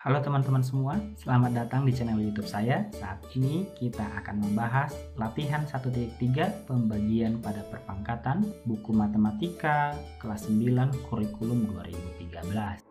Halo teman-teman semua, selamat datang di channel YouTube saya. Saat ini kita akan membahas latihan 1.3 pembagian pada perpangkatan buku matematika kelas 9 kurikulum 2013.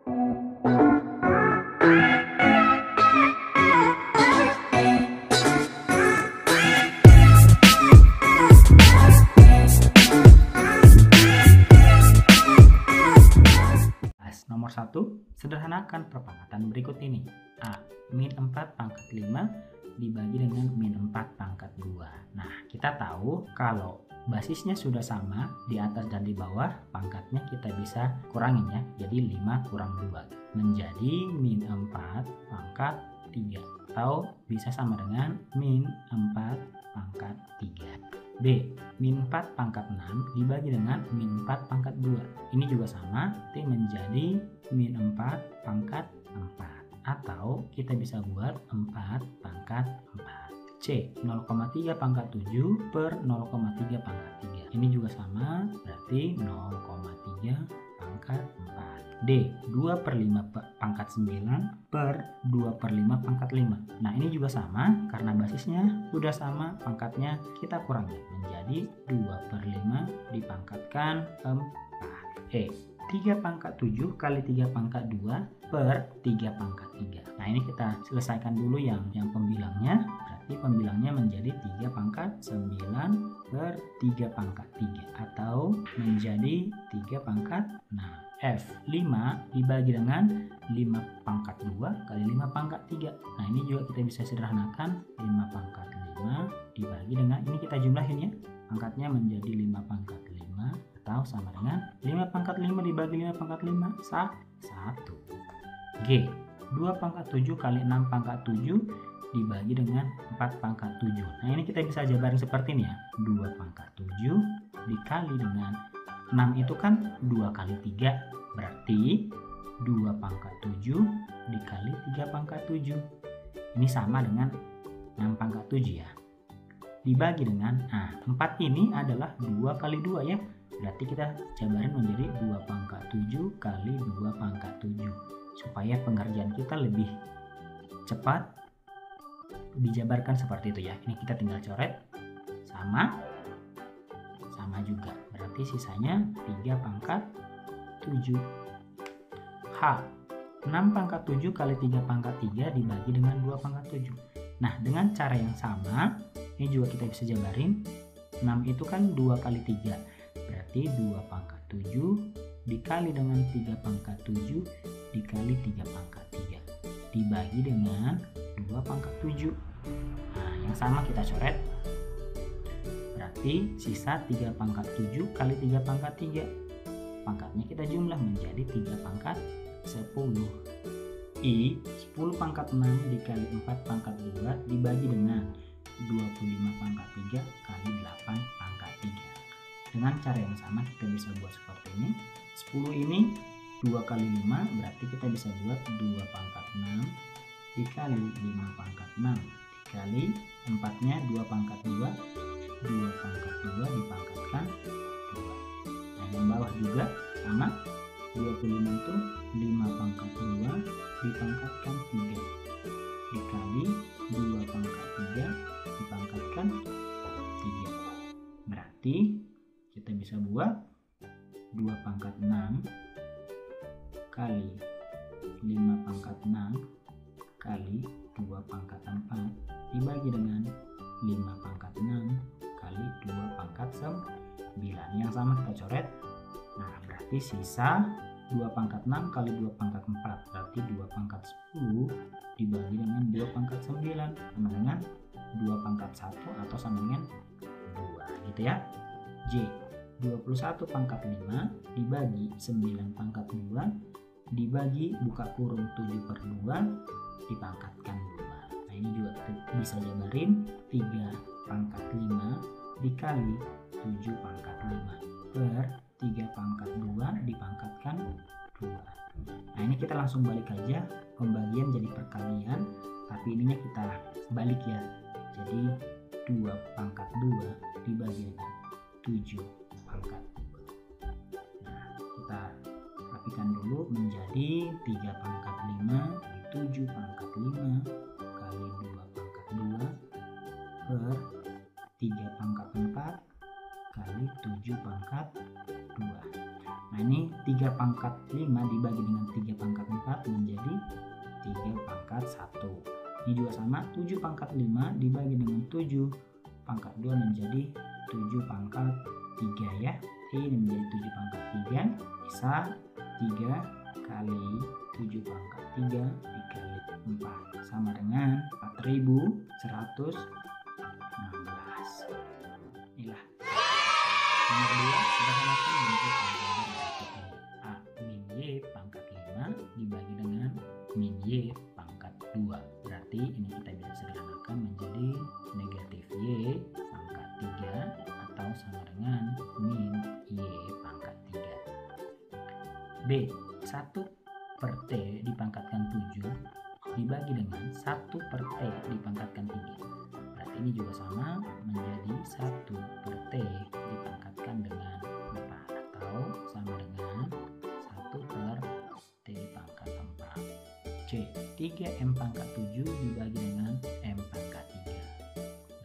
Nomor 1, sederhanakan perpangkatan berikut ini. A. Min 4 pangkat 5 dibagi dengan min 4 pangkat 2. Nah, kita tahu kalau basisnya sudah sama di atas dan di bawah, pangkatnya kita bisa kurangin ya. Jadi 5 kurang 2 menjadi min 4 pangkat 3 atau bisa sama dengan min 4 pangkat 3. B. Min 4 pangkat 6 dibagi dengan min 4 pangkat 2. Ini juga sama, nanti menjadi min 4 pangkat 4. Atau kita bisa buat 4 pangkat 4. C. 0,3 pangkat 7 per 0,3 pangkat 3. Ini juga sama, berarti 0,3 pangkat 4. D. 2 per 5 pangkat 9 per 2 per 5 pangkat 5. Nah ini juga sama, karena basisnya sudah sama, pangkatnya kita kurangi menjadi 2 per 5 dipangkatkan 4. E. 3 pangkat 7 kali 3 pangkat 2 per 3 pangkat 3. Nah ini kita selesaikan dulu yang pembilangnya. Berarti pembilangnya menjadi 3 pangkat 9 per 3 pangkat 3 atau menjadi 3 pangkat 6. F. 5 dibagi dengan 5 pangkat 2 kali 5 pangkat 3. Nah ini juga kita bisa sederhanakan, 5 pangkat 5 dibagi dengan, ini kita jumlahin ya, pangkatnya menjadi 5 pangkat 5 atau sama dengan 5 pangkat 5 dibagi 5 pangkat 5 1. G. 2 pangkat 7 kali 6 pangkat 7 dibagi dengan 4 pangkat 7. Nah ini kita bisa jabarin seperti ini ya, 2 pangkat 7 dikali dengan 6 itu kan 2 kali 3, berarti 2 pangkat 7 dikali 3 pangkat 7. Ini sama dengan 6 pangkat 7 ya. Dibagi dengan, 4 ini adalah 2 kali 2 ya. Berarti kita jabarin menjadi 2 pangkat 7 kali 2 pangkat 7. Supaya pengerjaan kita lebih cepat dijabarkan seperti itu ya. Ini kita tinggal coret, sama juga. Berarti sisanya 3 pangkat 7. H. 6 pangkat 7 kali 3 pangkat 3 dibagi dengan 2 pangkat 7. Nah dengan cara yang sama, ini juga kita bisa jabarin. 6 itu kan 2 kali 3, berarti 2 pangkat 7 dikali dengan 3 pangkat 7 dikali 3 pangkat 3 dibagi dengan 2 pangkat 7. Nah yang sama kita coret, berarti sisa 3 pangkat 7 kali 3 pangkat 3. Pangkatnya kita jumlah menjadi 3 pangkat 10. I. 10 pangkat 6 dikali 4 pangkat 2 dibagi dengan 25 pangkat 3 kali 8 pangkat 3. Dengan cara yang sama kita bisa buat seperti ini. 10 ini 2 kali 5, berarti kita bisa buat 2 pangkat 6 dikali 5 pangkat 6 dikali 4 nya 2 pangkat 2 pangkat 2 dipangkatkan 2. Nah yang bawah juga sama, 25 itu 5 pangkat 2 dipangkatkan 3 dikali 2 pangkat 3 dipangkatkan 3. Berarti kita bisa buat 2 pangkat 6 kali 5 pangkat 6 kali 2 pangkat 4 dibagi dengan 5 pangkat 6 kali 2 pangkat 9. Yang sama kita coret. Nah berarti sisa 2 pangkat 6 kali 2 pangkat 4, berarti 2 pangkat 10 dibagi dengan 2 pangkat 9 sama dengan 2 pangkat 1 atau sama dengan 2 gitu ya. J. 21 pangkat 5 dibagi 9 pangkat 2 dibagi buka kurung 7 per 2 dipangkatkan 2. Nah ini juga kita bisa jabarin, 3 pangkat 5 dikali 7 pangkat 5 per 3 pangkat 2 dipangkatkan 2. Nah ini kita langsung balik aja, pembagian jadi perkalian, tapi ininya kita balik ya. Jadi 2 pangkat 2 dibagi dengan 7 pangkat 2. Nah kita rapikan dulu menjadi 3 pangkat 5 7 pangkat 5 kali 2 pangkat 2 per 3 pangkat 4 kali 7 pangkat 2. Nah ini 3 pangkat 5 dibagi dengan 3 pangkat 4 menjadi 3 pangkat 1. Ini juga sama, 7 pangkat 5 dibagi dengan 7 pangkat 2 menjadi 7 pangkat 3 ya. Ini menjadi 7 pangkat 3, bisa 3 kali 7 pangkat 3 dikali 4 sama dengan 4116. Inilah. Nomor 2, sederhanakan bentuk aljabar berikut ini. A. Min Y pangkat 5 dibagi dengan min Y pangkat 2. Berarti ini kita bisa sederhanakan menjadi negatif Y pangkat 3 atau sama dengan min Y pangkat 3. B. 1 per T dipangkatkan 7 dibagi dengan 1 per T dipangkatkan 3. Berarti ini juga sama menjadi 1 per T dipangkatkan dengan 4 atau sama dengan 1 per T dipangkat 4. C. 3M pangkat 7 dibagi dengan M pangkat 3.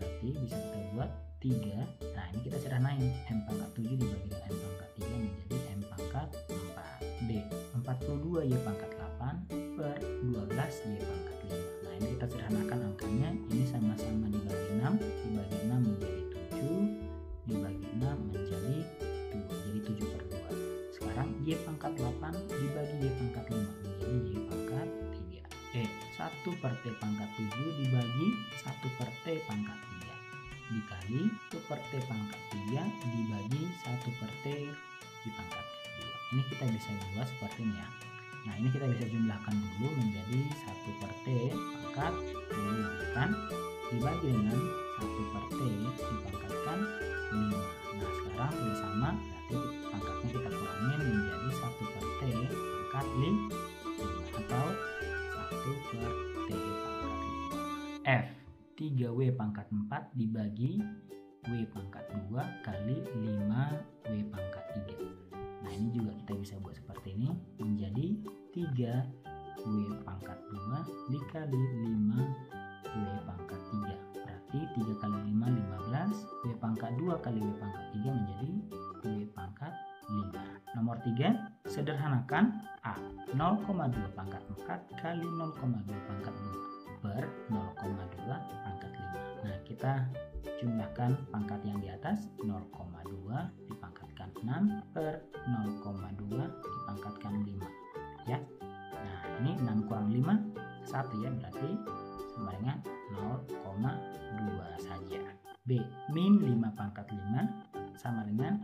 Berarti bisa kita buat 3. Nah ini kita sederhanain, M pangkat 7 dibagi dengan M pangkat 3 menjadi M pangkat 4. D. 42Y pangkat 8 per 12Y pangkat 5. Nah ini kita sederhanakan angkanya, ini sama-sama dibagi 6, dibagi 6 menjadi 7, dibagi 6 menjadi 2, jadi 7 per 2. Sekarang Y pangkat 8 dibagi Y pangkat 5 menjadi Y pangkat 3. 1 per T pangkat 7 dibagi 1 per T pangkat 3 dikali 1 per T pangkat 3 dibagi 1 per T dipangkat 2. Ini kita bisa buat seperti ini ya. Nah ini kita bisa jumlahkan dulu menjadi 1 per T pangkat 2 kan, dibagi dengan 1 per T dipangkatkan 5. Nah sekarang sudah sama, berarti pangkatnya kita kurangin menjadi 1 per T pangkat 5 atau 1 per T pangkat 5. F. 3W pangkat 4 dibagi W pangkat 2 kali 5W pangkat 3. Nah ini juga kita bisa buat seperti ini menjadi 3W pangkat 2 dikali 5W pangkat 3. Berarti 3 kali 5 15, W pangkat 2 kali W pangkat 3 menjadi W pangkat 5. Nomor 3, sederhanakan A. 0,2 pangkat 4 kali 0,2 pangkat 2 per 0,2 pangkat 5. Nah kita jumlahkan pangkat yang di atas, 0,2 dipangkatkan 6 per 0,2 dipangkatkan 5 ya. Nah ini 6 kurang 5 1 ya, berarti sama dengan 0,2 saja. B. Min 5 pangkat 5 sama dengan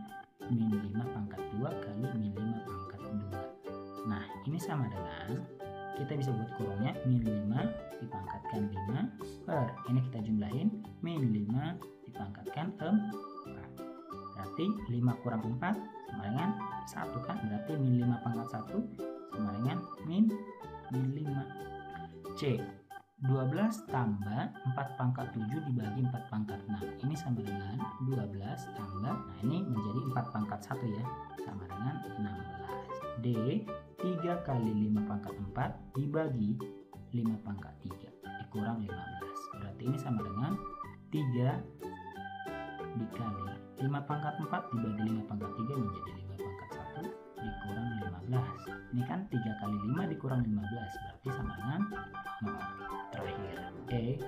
min 5 pangkat 2 kali min 5 pangkat 2. Nah ini sama dengan, kita bisa buat kurungnya, min 5 dipangkatkan 5 per, ini kita jumlahin, min 5 dipangkatkan 4. Berarti 5 kurang 4 sama dengan 1 kan, berarti min 5 pangkat 1 sama dengan min 5. C. 12 tambah 4 pangkat 7 dibagi 4 pangkat 6. Ini sama dengan 12 tambah, nah ini menjadi 4 pangkat 1 ya, sama dengan 16. D. 3 kali 5 pangkat 4 dibagi 5 pangkat 3 dikurang 15. Berarti ini sama dengan 3 dikali 5 pangkat 4 dibagi 5 pangkat 3 menjadi 5 pangkat 1 dikurang 15. Ini kan 3 kali 5 dikurang 15, berarti sama dengan 0. Terakhir, E.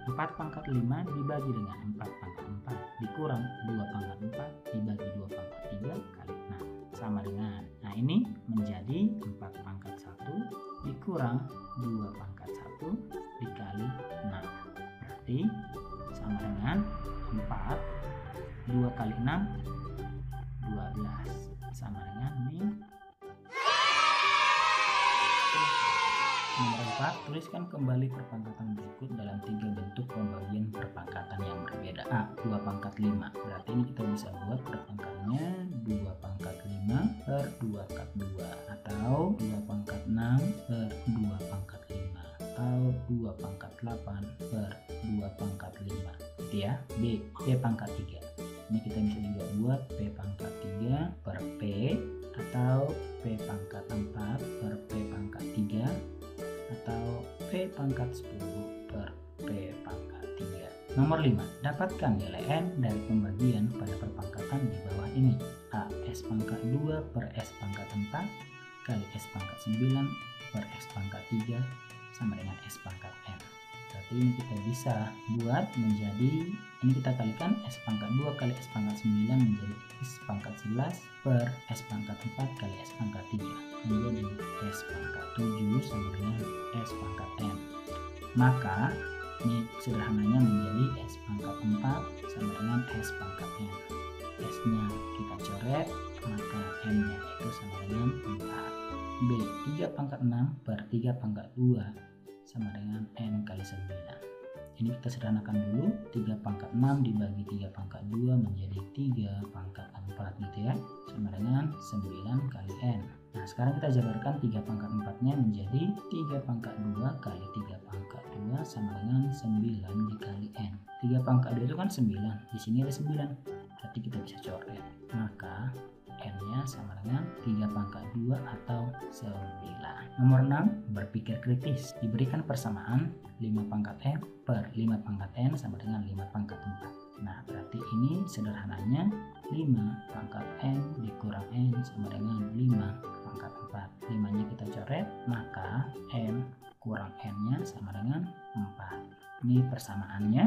4 pangkat 5 dibagi dengan 4 pangkat 4 dikurang 2 pangkat 4 dibagi 2 pangkat 3 kali 6 sama dengan, nah ini menjadi 4 pangkat 1 dikurang 2 pangkat 1 dikali 6. Berarti sama dengan 4 2 kali 6 12 sama dengan min. Nomor 4, tuliskan kembali perpangkatan berikut dalam 3 bentuk pembagian perpangkatan yang berbeda. A. 2 pangkat 5. Berarti ini kita bisa buat perpangkatannya 2 pangkat 5 per 2 pangkat 2 atau 2 pangkat 6 per 2 pangkat 5 atau 2 pangkat 8 per 2 pangkat 5 gitu ya. B. P pangkat 3. Ini kita bisa juga buat P pangkat 3 per P atau P pangkat 4 per P pangkat 3 atau P pangkat 10 per P pangkat 3. Nomor 5. Dapatkan nilai N dari pembagian pada perpangkatan di bawah ini. A. S pangkat 2 per S pangkat 4 kali S pangkat 9 per S pangkat 3 sama dengan S pangkat N. Berarti ini kita bisa buat menjadi, ini kita kalikan S pangkat 2 kali S pangkat 9 menjadi S pangkat 11 per S pangkat 4 kali S pangkat 3 menjadi S pangkat 7 sama dengan S pangkat N. Maka ini sederhananya menjadi S pangkat 4 sama dengan S pangkat N. S nya kita coret, maka N nya itu sama dengan 4. B. 3 pangkat 6 per 3 pangkat 2 sama dengan N kali 9. Ini kita sederhanakan dulu. 3 pangkat 6 dibagi 3 pangkat 2 menjadi 3 pangkat 4 gitu ya, sama dengan 9 kali N. Nah sekarang kita jabarkan 3 pangkat 4 nya menjadi 3 pangkat 2 kali 3 pangkat 2 sama dengan 9 dikali N. 3 pangkat 2 itu kan 9, di sini ada 9, berarti kita bisa coret, maka N nya sama dengan 3 pangkat 2 atau 9. Nomor 6. Berpikir kritis. Diberikan persamaan 5 pangkat N per 5 pangkat N sama dengan 5 pangkat 4. Nah berarti ini sederhananya 5 pangkat N dikurang N sama dengan 5 pangkat 4. 5 nya kita coret, maka N kurang N nya sama dengan 4. Ini persamaannya.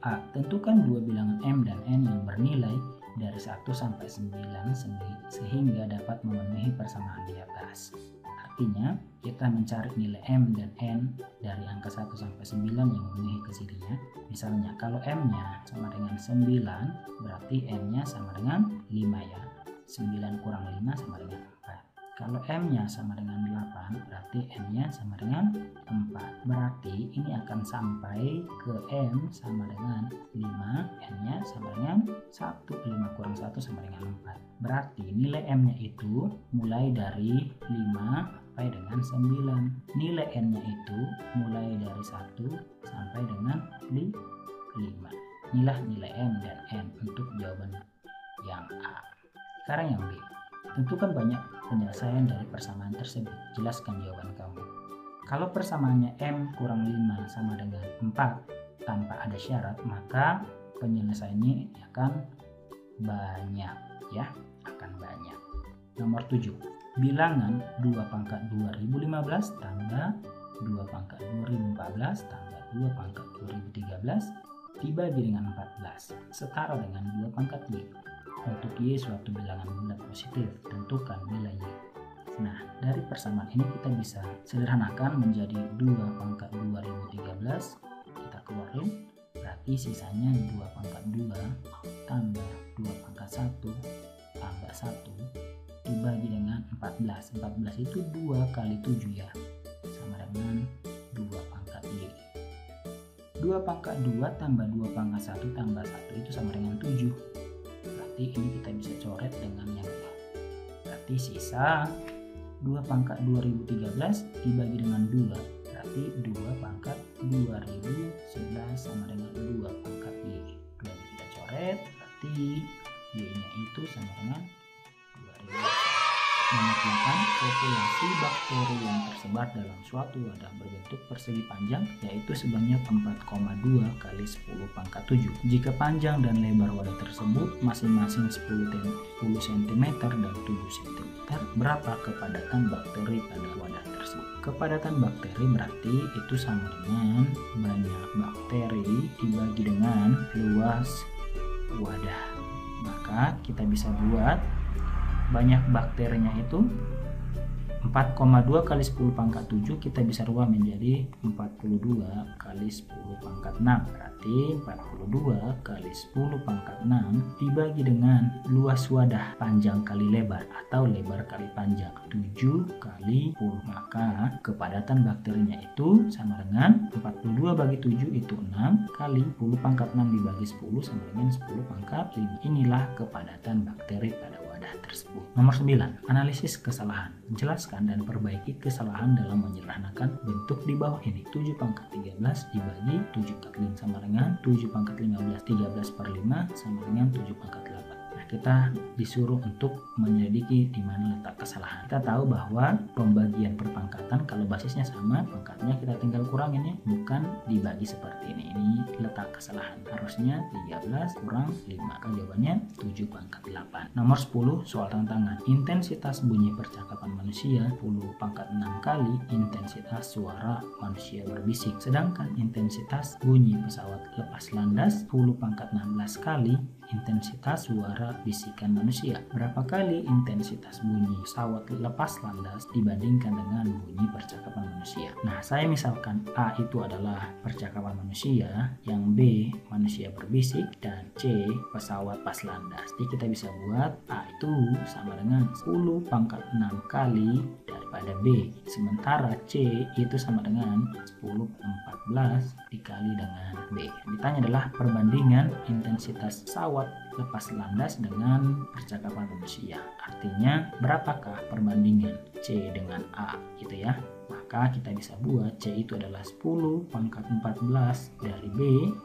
A. Tentukan dua bilangan M dan N yang bernilai dari 1 sampai 9 sehingga dapat memenuhi persamaan di atas. Artinya kita mencari nilai M dan N dari angka 1 sampai 9 yang memenuhi kesirinya. Misalnya kalau M nya sama dengan 9, berarti N nya sama dengan 5 ya. 9 kurang 5 sama dengan 4. Kalau M nya sama dengan 8, berarti N nya sama dengan 4. Berarti ini akan sampai ke M sama dengan 5, N nya sama dengan 1. 5 kurang 1 sama dengan 4. Berarti nilai M nya itu mulai dari 5 sampai dengan 9. Nilai N nya itu mulai dari 1 sampai dengan 5. Inilah nilai M dan N untuk jawaban yang A. Sekarang yang B. Tentukan banyak penyelesaian dari persamaan tersebut. Jelaskan jawaban kamu. Kalau persamaannya M kurang 5 sama dengan 4 tanpa ada syarat, maka penyelesaiannya akan banyak ya, akan banyak. Nomor 7. Bilangan 2 pangkat 2015 tambah 2 pangkat 2014 tambah 2 pangkat 2013 dibagi dengan 14 setara dengan 2 pangkat Y. Untuk Y suatu bilangan bulat positif, tentukan nilai Y. Nah, dari persamaan ini kita bisa sederhanakan menjadi 2 pangkat 2013, kita keluarin, berarti sisanya 2 pangkat 2 tambah 2 pangkat 1 tambah 1 dibagi dengan 14. 14 itu 2 kali 7 ya, sama dengan 2 pangkat Y. 2 pangkat 2 tambah 2 pangkat 1 tambah 1 itu sama dengan 7. Berarti ini kita bisa coret dengan yang ini. Berarti sisa 2 pangkat 2013 dibagi dengan 2. Berarti 2 pangkat 2011 sama dengan 2 pangkat Y. 2 kita coret, berarti Y-nya itu sama dengan 2000. Nomor 8. Populasi bakteri yang tersebar dalam suatu wadah berbentuk persegi panjang yaitu sebanyak 4,2 kali 10 pangkat 7. Jika panjang dan lebar wadah tersebut masing-masing 10 cm dan 7 cm, berapa kepadatan bakteri pada wadah tersebut? Kepadatan bakteri berarti itu sama dengan banyak bakteri dibagi dengan luas wadah. Maka kita bisa buat banyak bakterinya itu 4,2 kali 10 pangkat 7, kita bisa rubah menjadi 42 kali 10 pangkat 6. Berarti 42 kali 10 pangkat 6 dibagi dengan luas wadah panjang kali lebar atau lebar kali panjang 7 kali 10. Maka kepadatan bakterinya itu sama dengan 42 bagi 7 itu 6 kali 10 pangkat 6 dibagi 10 sama dengan 10 pangkat 5. Inilah kepadatan bakteri pada wadah tersebut. Nomor 9. Analisis kesalahan. Jelaskan dan perbaiki kesalahan dalam menyederhanakan bentuk di bawah ini. 7 pangkat 13 dibagi 7 pangkat 5 sama dengan 7 pangkat 15. 13 per 5 sama dengan 7 pangkat 8. Nah, kita disuruh untuk menyelidiki di mana letak kesalahan. Kita tahu bahwa pembagian perpangkatan kalau basisnya sama, pangkatnya kita tinggal kurangin ya, bukan dibagi seperti ini. Ini letak kesalahan. Harusnya 13 kurang 5. Maka jawabannya 7 pangkat 8. Nomor 10 soal tantangan. Intensitas bunyi percakapan manusia 10 pangkat 6 kali intensitas suara manusia berbisik. Sedangkan intensitas bunyi pesawat lepas landas 10 pangkat 16 kali intensitas suara bisikan manusia. Berapa kali intensitas bunyi pesawat lepas landas dibandingkan dengan bunyi percakapan manusia? Nah, saya misalkan A itu adalah percakapan manusia, yang B manusia berbisik, dan C pesawat pas landas. Jadi kita bisa buat A itu sama dengan 10 pangkat 6 kali daripada B. Sementara C itu sama dengan 10 14 dikali dengan B. Ditanya adalah perbandingan intensitas pesawat lepas landas dengan percakapan manusia. Artinya berapakah perbandingan C dengan A gitu ya. Maka kita bisa buat C itu adalah 10 pangkat 14 dari B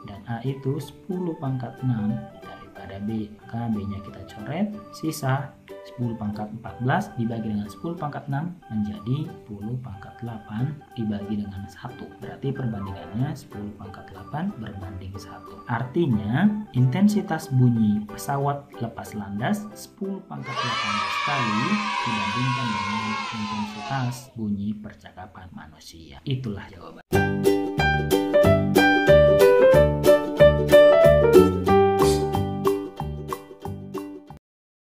dan A itu 10 pangkat 6 daripada B. Maka B-nya kita coret, sisa 10 pangkat 14 dibagi dengan 10 pangkat 6 menjadi 10 pangkat 8 dibagi dengan 1. Berarti perbandingannya 10 pangkat 8 berbanding 1. Artinya intensitas bunyi pesawat lepas landas 10 pangkat 18 kali dibandingkan dengan intensitas bunyi percakapan manusia. Itulah jawaban.